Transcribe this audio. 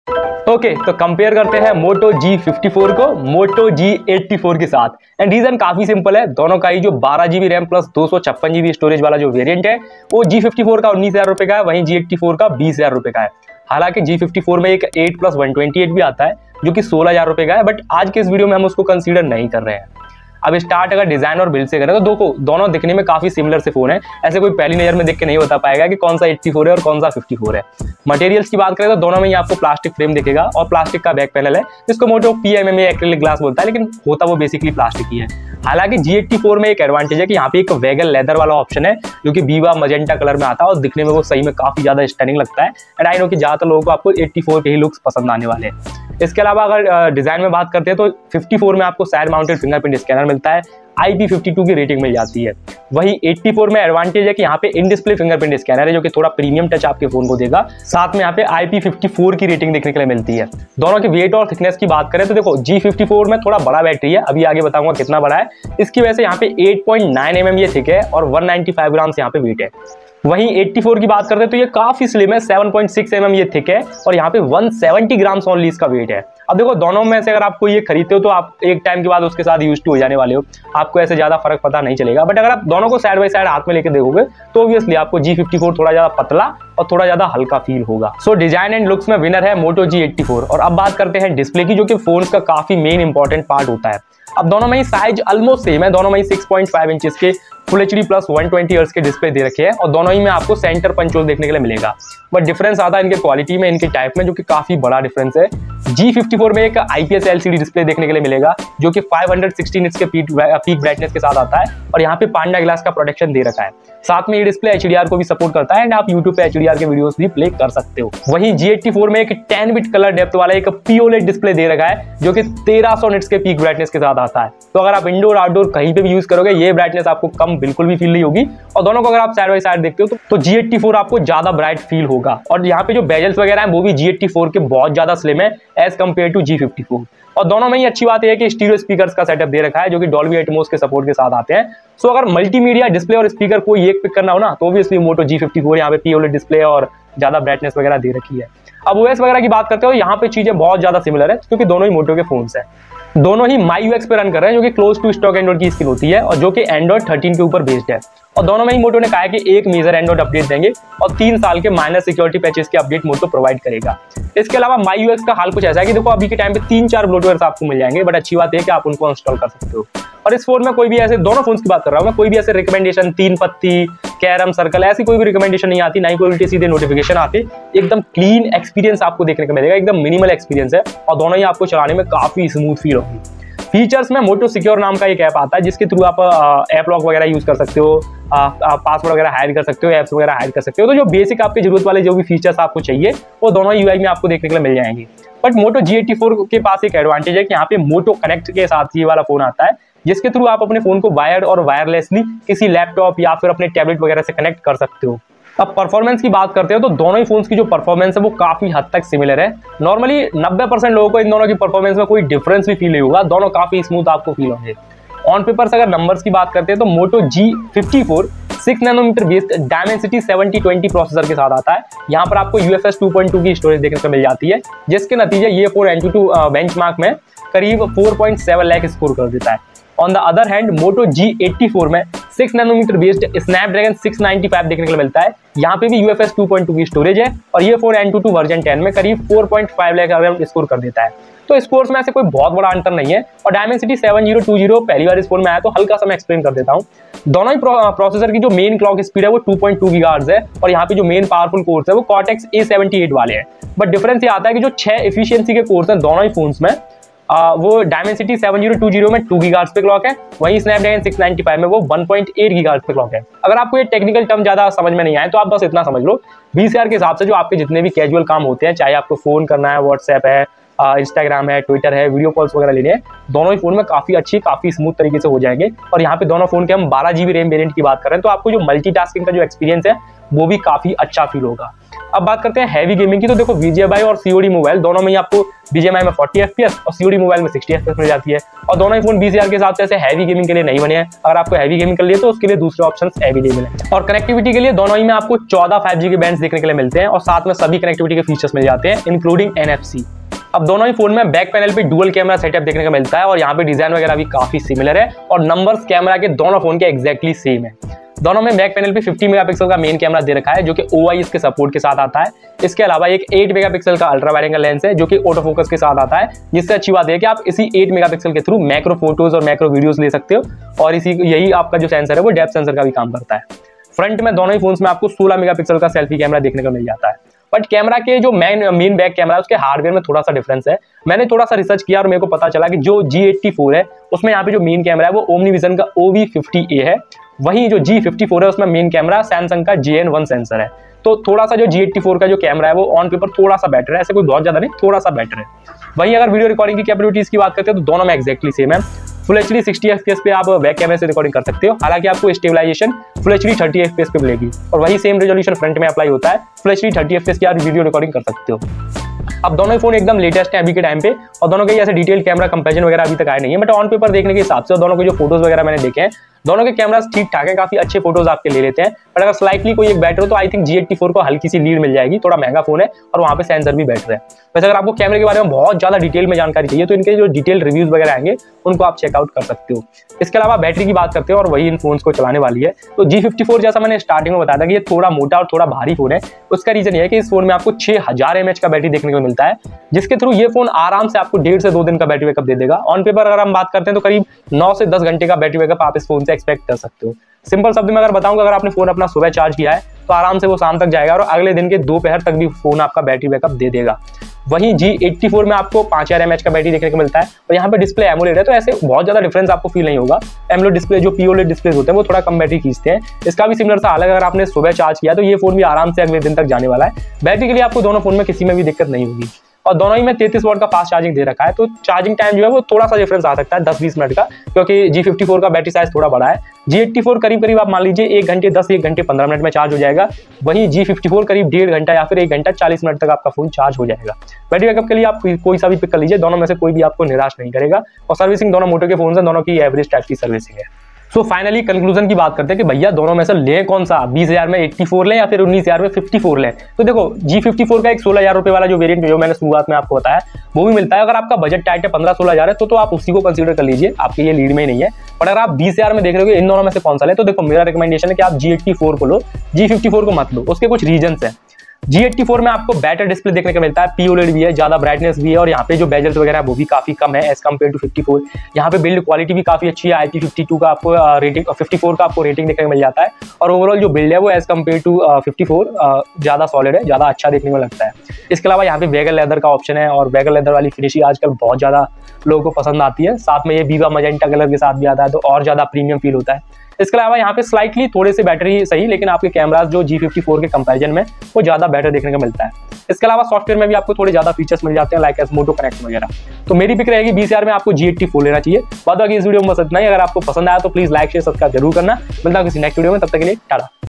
Okay, तो compare करते हैं Moto G54 को Moto G84 के साथ। एंड रीजन काफी सिंपल है, दोनों का ही जो 12 GB RAM plus 256 GB storage वाला जो वेरिएंट है वो G54 का 19,000 रुपए का है, वहीं G84 का 20,000 रुपए का है। हालांकि G54 में एक 8+128 भी आता है जो कि 16,000 रुपए का है, बट आज के इस वीडियो में हम उसको कंसीडर नहीं कर रहे हैं। अब स्टार्ट अगर डिजाइन और बिल्ड से करें तो दोनों दिखने में काफी सिमिलर से फोन है, ऐसे कोई पहली नजर में देख के नहीं बता पाएगा कि कौन सा 84 है और कौन सा 54 है। मटेरियल्स की बात करें तो दोनों में ही आपको प्लास्टिक फ्रेम दिखेगा और प्लास्टिक का बैक पैनल है जिसको मोटो PMMA एक्रिलिक ग्लास बोलता है, लेकिन होता वो बेसिकली प्लास्टिक ही है। हालांकि G84 में एक एडवांटेज है कि यहाँ पे एक वेगल लेदर वाला ऑप्शन है जो कि वीवा मजेंटा कलर में आता है और दिखने में वो सही में काफी ज्यादा स्टनिंग लगता है। एंड आई नो कि ज्यादातर लोगों को आपको 84 के ही लुक्स पसंद आने वाले हैं। इसके अलावा अगर डिजाइन में बात करते हैं तो 54 में आपको साइड माउंटेड फिंगरप्रिंट स्कैनर मिलता है, IP52 की रेटिंग मिल जाती है। वहीं 84 में एडवांटेज है कि यहाँ पे इन डिस्प्ले फिंगरप्रिंट स्कैनर है जो कि थोड़ा प्रीमियम टच आपके फोन को देगा, साथ में यहाँ पे IP54 की रेटिंग देखने के लिए मिलती है। दोनों के वेट और थिकनेस की बात करें तो देखो G54 में थोड़ा बड़ा बैटरी है, अभी आगे बताऊंगा कितना बड़ा है। इसकी वजह से यहाँ पे 8.9 mm ये थिक है और 195 ग्राम यहाँ पे वेट है। वहीं 84 की बात करते हैं तो ये काफी स्लिम है, 7.6 mm ये थिक है और यहाँ पे 170 ग्राम ओनली इसका वेट है। अब देखो दोनों में से अगर आपको ये खरीदते हो तो आप एक टाइम के बाद उसके साथ यूज टू हो जाने वाले हो, आपको ऐसे ज्यादा फर्क पता नहीं चलेगा। बट अगर आप दोनों को साइड बाय साइड हाथ में लेके देखोगे तो ऑब्वियसली आपको G54 थोड़ा ज्यादा पतला और थोड़ा ज्यादा हल्का फील होगा। सो डिजाइन एंड लुक्स में विनर है Moto G84। और अब बात करते हैं डिस्प्ले की, जो कि फोन का काफी मेन इंपॉर्टेंट पार्ट होता है। अब दोनों में ही साइज ऑलमोस्ट सेम है, दोनों में ही 6.5 इंचेस के फुल HD प्लस 120 हर्ट्ज के डिस्प्ले दे रखे हैं और दोनों ही में आपको सेंटर पंच होल देखने के लिए मिलेगा। बट डिफरेंस आता है इनके क्वालिटी में, इनके टाइप में, जो कि काफी बड़ा डिफरेंस है। G54 में एक IPS LCD डिस्प्ले देखने के लिए मिलेगा जो कि 516 निट्स के पीक ब्राइटनेस के साथ आता है और यहाँ पे पांडा ग्लास का प्रोटेक्शन दे रखा है। साथ में ये डिस्प्ले HDR को भी सपोर्ट करता है एंड आप YouTube पे HDR के वीडियोस भी प्ले कर सकते हो। वहीं G84 में एक 10 बिट कलर डेप्थ वाला एक POLED डिस्प्ले दे रखा है जो कि 1300 निट्स के पीक ब्राइटनेस के साथ आता है। तो अगर आप इंडोर आउटडोर कहीं पे भी यूज करोगे ये ब्राइटनेस आपको कम बिल्कुल भी फील नहीं होगी। और दोनों को अगर आप साइड बाय साइड देखते हो तो G84 आपको ज्यादा ब्राइट फील होगा। और यहाँ पे जो बेजल्स वगैरह हैं वो भी G84 के बहुत ज्यादा स्लिम है एज कम्पेयर टू G54। और दोनों में ही अच्छी बात यह है कि स्टीरियो स्पीकर्स का सेटअप दे रखा है जो कि डॉल्बी एटमॉस के सपोर्ट के साथ आते हैं। सो अगर मल्टीमीडिया डिस्प्ले और स्पीकर कोई एक पिक करना हो ना तो ऑब्वियसली Moto G54 यहाँ पे POLED डिस्प्ले और ज्यादा ब्राइटनेस वगैरह दे रखी है। अब OS वगैरह की बात करते हो, यहाँ पे चीजें बहुत ज्यादा सिमिलर है क्योंकि दोनों ही Moto के फोन्स हैं। दोनों ही MyUX पे रन कर रहे हैं जो कि क्लोज टू स्टॉक एंड्रॉइड की स्किन होती है और जो कि एंड्रॉइड 13 के ऊपर बेस्ड है। और दोनों में ही Moto ने कहा है कि एक मेजर एंड्रॉइड अपडेट देंगे और 3 साल के माइनर सिक्योरिटी पैचेस की अपडेट Moto प्रोवाइड करेगा। इसके अलावा MyUX का हाल कुछ ऐसा है कि देखो अभी के टाइम पे 3-4 ब्लोटवेयर्स आपको मिल जाएंगे, बट अच्छी बात है कि आप उनको इंस्टॉल कर सकते हो। और इस फोन में कोई भी ऐसे, दोनों फोन्स की बात कर रहा हूँ मैं, कोई भी ऐसे रिकमेंडेशन 3 पत्ती, कैरम, सर्कल ऐसी कोई भी रिकमेंडेशन नहीं आती, ना ही कोई उल्टे सीधे नोटिफिकेशन आते। एकदम क्लीन एक्सपीरियंस आपको देखने को मिलेगा, एकदम मिनिमल एक्सपीरियंस है और दोनों ही आपको चलाने में काफी स्मूथ फील होगी। फीचर्स में Moto सिक्योर नाम का एक ऐप आता है जिसके थ्रू आप ऐप लॉक वगैरह यूज कर सकते हो, पासवर्ड वगैरह हाइड कर सकते हो, ऐप्स वगैरह हाइड कर सकते हो। तो जो बेसिक आपकी जरूरत वाले जो भी फीचर्स आपको चाहिए वो दोनों UI में आपको देखने के लिए मिल जाएंगे। बट Moto G84 के पास एक एडवांटेज है कि यहाँ पे Moto कनेक्ट के साथ ये वाला फोन आता है जिसके थ्रू आप अपने फोन को वायर्ड और वायरलेसली किसी लैपटॉप या फिर अपने टैबलेट वगैरह से कनेक्ट कर सकते हो। अब परफॉर्मेंस की बात करते हो तो दोनों ही फोन्स की जो परफॉर्मेंस है वो काफी हद तक सिमिलर है। नॉर्मली 90% लोगों को इन दोनों की परफॉर्मेंस में कोई डिफरेंस भी फील नहीं होगा, दोनों काफी स्मूथ आपको फील होंगे। ऑन पेपर अगर नंबर्स की बात करते हैं तो Moto G54 6 nanometre based Dimensity 7020 processor के साथ आता है। यहाँ पर आपको UFS 2.2 की स्टोरेज देखने को मिल जाती है जिसके नतीजे ये फोन Antutu बेंचमार्क में करीब 4.7 लाख स्कोर कर देता है। On the other hand Moto G84 में 6 नैनोमीटर बेस्ड Snapdragon 695 देखने को मिलता है। यहाँ पे भी UFS 2.2 की स्टोरेज है और ये फोन Antutu वर्जन 10 में करीब 4.5 लाख स्कोर कर देता है। तो स्कोर्स में ऐसे कोई बहुत बड़ा अंतर नहीं है। और Dimensity 7020 पहली बार इस फोन में आया तो हल्का सा मैं एक्सप्लेन कर देता हूँ। दोनों ही प्रोसेसर की जो मेन क्लॉक स्पीड है वो 2.2 गीगाहर्ट्ज है और यहाँ पे जो मेन पावरफुल कोर्स है वो Cortex A78 वाले हैं। बट डिफरेंस ये आता है कि जो 6 एफिशिएंसी के कोर्स हैं दोनों ही फोन्स में वो Dimensity 7020 में 2 गीगाहर्ट्ज पे क्लॉक है, वहीं Snapdragon 695 में वो 1.8 गीगाहर्ट्ज पे क्लॉक है। अगर आपको ये टेक्निकल टर्म ज्यादा समझ में नहीं आए तो आप बस इतना समझ लो 20,000 के हिसाब से जो आपके जितने भी कैजुअल काम होते हैं, चाहे आपको फोन करना है, व्हाट्सएप है, इंस्टाग्राम है, ट्विटर है, वीडियो कॉल्स वगैरह लेने हैं, दोनों ही फोन में काफी अच्छी काफी स्मूथ तरीके से हो जाएंगे। और यहाँ पे दोनों फोन के हम 12 GB रैम वेरिएंट की बात कर रहे हैं, तो आपको जो मल्टीटास्किंग का जो एक्सपीरियंस है वो भी काफी अच्छा फील होगा। अब बात करते हैं हैवी गेमिंग की, तो देखो BGMI और COD मोबाइल दोनों में ही आपको BGMI में 40 FPS और COD मोबाइल में 60 FPS मिल जाती है। और दोनों ही फोन 20,000 के हिसाब से हैवी गेमिंग के लिए नहीं बने हैं। अगर आपको हैवी गेमिंग कर लिए तो उसके लिए दूसरे ऑप्शन अवेलेबल है। और कनेक्टिविटी के लिए दोनों ही में आपको 14 5G के बैंड्स देखने के लिए मिलते हैं और साथ में सभी कनेक्टिविटी के फीचर्स मिल जाते हैं इंक्लूडिंग NFC। अब दोनों ही फोन में बैक पैनल पे डुअल कैमरा सेटअप देखने को मिलता है और यहाँ पे डिजाइन वगैरह भी काफी सिमिलर है और नंबर्स कैमरा के दोनों फोन के एग्जैक्टली सेम है। दोनों में बैक पैनल पे 50 मेगापिक्सल का मेन कैमरा दे रखा है जो कि OIS के सपोर्ट के साथ आता है। इसके अलावा एक 8 मेगापिक्सल का अल्ट्रा वाइड एंगल लेंस है जो कि ऑटो फोकस के साथ आता है, जिससे अच्छी बात है कि आप इसी 8 मेगापिक्सल के थ्रू मैक्रो फोटोज और मैक्रो वीडियोस ले सकते हो। और यही आपका जो सेंसर है वो डेप्थ सेंसर का भी काम करता है। फ्रंट में दोनों ही फोन्स में आपको 16 मेगापिक्सल का सेल्फी कैमरा देखने को मिल जाता है। बट कैमरा के जो मेन बैक कैमरा है उसके हार्डवेयर में थोड़ा सा डिफरेंस है। मैंने थोड़ा सा रिसर्च किया और मेरे को पता चला कि जो G84 है उसमें यहाँ पे जो मेन कैमरा है वो OmniVision का OV50A है, वहीं जो G54 है उसमें मेन कैमरा सैमसंग का JN1 सेंसर है। तो थोड़ा सा जो G84 का जो कैमरा है वो ऑन पेपर थोड़ा सा बेटर है, ऐसे कोई बहुत ज्यादा नहीं, थोड़ा सा बेटर है। वहीं अगर वीडियो रिकॉर्डिंग की कैपेबिलिटीज की बात करते हैं तो दोनों में एक्जैक्टली सेम है। फुल HD 60 FPS पे आप बैक कैमरे से रिकॉर्डिंग कर सकते हो, हालांकि आपको स्टेबलाइजेशन फुल HD 30 FPS पे मिलेगी और वही सेम रेजोल्यूशन फ्रंट में अप्लाई होता है। फुल HD 30 FPS की आप वीडियो रिकॉर्डिंग कर सकते हो। अब दोनों ही फोन एकदम लेटेस्ट है अभी के टाइम पे और दोनों के ऐसे डिटेल कैमरा कंपैरिजन वगैरह अभी तक आए नहीं है, बट ऑन पेपर देखने के हिसाब से दोनों के जो फोटोज वगैरह मैंने देखे हैं दोनों के कैमरास ठीक ठाक है, काफी अच्छे फोटोज आपके ले लेते हैं। बट अगर स्लाइटली कोई एक बेटर हो तो आई थिंक G84 को हल्की सी लीड मिल जाएगी, थोड़ा महंगा फोन है और वहाँ पे सेंसर भी बेटर है। वैसे अगर आपको कैमरे के बारे में बहुत ज्यादा डिटेल में जानकारी चाहिए तो इनके जो डिटेल रिव्यूज वगैरह आएंगे उनको आप चेकआउट कर सकते हो। इसके अलावा बैटरी की बात करते हैं और वही इन फोन्स को चलाने वाली है, तो G54 जैसा मैंने स्टार्टिंग में बताया था कि ये थोड़ा मोटा और थोड़ा भारी फोन है। उसका रीजन ये है कि इस फोन में आपको 6000 mAh का बैटरी देखने को मिलता है, जिसके थ्रू ये फोन आराम से आपको 1.5 से 2 दिन का बैटरी बैकअप दे देगा। ऑन पेपर अगर हम बात करते हैं तो करीब 9 से 10 घंटे का बैटरी बैकअप आप इस फोन से एक्सपेक्ट कर सकते हो। सिंपल शब्द में अगर बताऊंगा, अगर आपने फोन अपना सुबह चार्ज किया है तो आराम से वो शाम तक जाएगा और अगले दिन के दोपहर तक भी फोन आपका बैटरी बैकअप दे देगा। वहीं G84 में आपको 5000 mAh का बैटरी देखने को मिलता है और यहाँ पे डिस्प्ले एमोलेड है, तो ऐसे बहुत ज्यादा डिफरेंस आपको फील नहीं होगा। एमोलेड डिस्प्ले जो POLED डिस्प्ले होते हैं वो थोड़ा कम बैटरी खींचते हैं। इसका भी सिमिलर सा हाल है, अगर आपने सुबह चार्ज किया तो ये फोन भी आराम से अगले दिन तक जाने वाला है। बैटरी के लिए आपको दोनों फोन में किसी में भी दिक्कत नहीं होगी और दोनों ही में 33 वाट का फास्ट चार्जिंग दे रखा है, तो चार्जिंग टाइम जो है वो थोड़ा सा डिफरेंस आ सकता है 10-20 मिनट का, क्योंकि G54 का बैटरी साइज थोड़ा बड़ा है। G84 करीब आप मान लीजिए 1 घंटे 10 1 घंटे 15 मिनट में चार्ज हो जाएगा, वहीं G54 करीब 1.5 घंटा या फिर 1 घंटा 40 मिनट तक आपका फोन चार्ज हो जाएगा। बैटरी बैकअप के लिए आप कोई सा भी पिक कर लीजिए, दोनों में से कोई भी आपको निराश नहीं करेगा। और सर्विसिंग दोनों मोटो के फोन है, दोनों की एवरेज टाइप की सर्विसिंग है। सो फाइनली कंक्लूजन की बात करते हैं कि भैया दोनों में से ले कौन सा, 20,000 में 84 लें या फिर 19,000 में 54 लें। तो देखो G54 का एक 16,000 रुपए वाला जो वेरिएंट जो मैंने शुरुआत में आपको बताया वो भी मिलता है। अगर आपका बजट टाइट है 15-16 हज़ार है तो आप उसी को कंसीडर कर लीजिए, आपके ये लीड में ही नहीं है। पर अगर आप 20,000 में देख रहे हो इन दोनों में से कौन सा ले, तो देखो मेरा रिकमेंडेशन है कि आप G84 को लो, G54 को मत लो। उसके कुछ रीजंस हैं। G84 में आपको बेटर डिस्प्ले देखने को मिलता है, POLED भी है, ज्यादा ब्राइटनेस भी है और यहाँ पे जो बेजल्स वगैरह वो भी काफी कम है एज कम्पेयर टू 54। यहाँ पे बिल्ड क्वालिटी भी काफी अच्छी है, IP52 का आपको रेटिंग, 54 का आपको रेटिंग देखने को मिल जाता है और ओवरऑल जो बिल्ड है वो एज कम्पेयर टू 54 ज्यादा सॉलिड है, ज्यादा अच्छा देखने को लगता है। इसके अलावा यहाँ पे वेगल लेदर का ऑप्शन है और वेगल लेदर वाली फिनिशिंग आजकल बहुत ज्यादा लोगों को पसंद आती है। साथ में ये वीवा मजेंटा कलर के साथ भी आता है तो और ज्यादा प्रीमियम फील होता है। इसके अलावा यहाँ पे स्लाइटली थोड़े से बैटरी सही, लेकिन आपके कैमरास जो G54 के कंपैरिजन में वो ज्यादा बेटर देखने को मिलता है। इसके अलावा सॉफ्टवेयर में भी आपको थोड़े ज्यादा फीचर्स मिल जाते हैं लाइक एस मोटो कनेक्ट वगैरह। तो मेरी पिक रहेगी 20,000 में आपको G84 लेना चाहिए। बात बाकी इस वीडियो में बस इतना ही। अगर आपको पसंद आया तो प्लीज लाइक शेयर सब्सक्राइब जरूर करना। मिलता हूं किसी नेक्स्ट वीडियो में, तब तक के लिए टाटा।